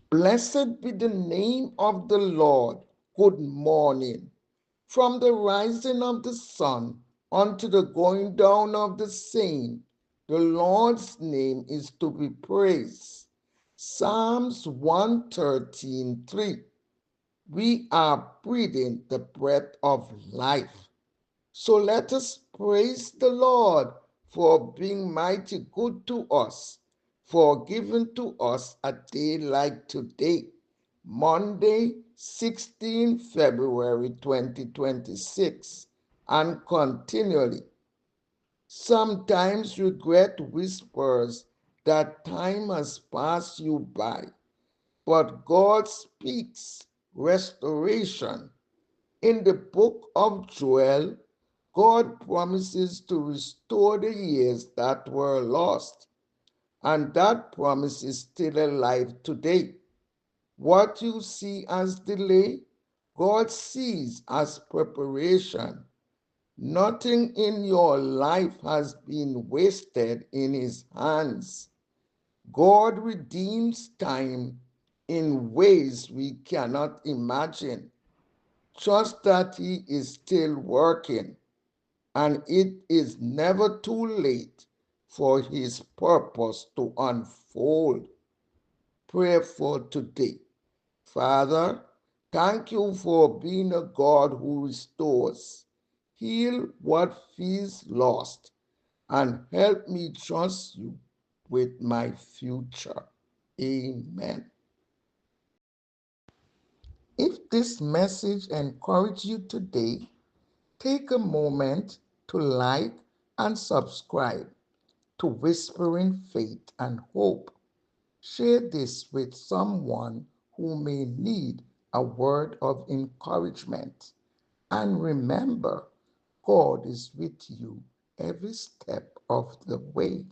Blessed be the name of the Lord. Good morning. From the rising of the sun unto the going down of the same, the Lord's name is to be praised. Psalms 113:3. We are breathing the breath of life. So let us praise the Lord for being mighty good to us, for giving to us a day like today, Monday, 16 February 2026, and continually. Sometimes regret whispers that time has passed you by, but God speaks restoration. In the book of Joel, God promises to restore the years that were lost, and that promise is still alive today. What you see as delay, God sees as preparation. Nothing in your life has been wasted in His hands. God redeems time in ways we cannot imagine. Trust that He is still working, and it is never too late for His purpose to unfold. Pray for today. Father, thank you for being a God who restores. Heal what feels lost and help me trust you with my future. Amen. If this message encouraged you today, take a moment to like and subscribe to Whispering Faith and Hope. Share this with someone who may need a word of encouragement. And remember, God is with you every step of the way.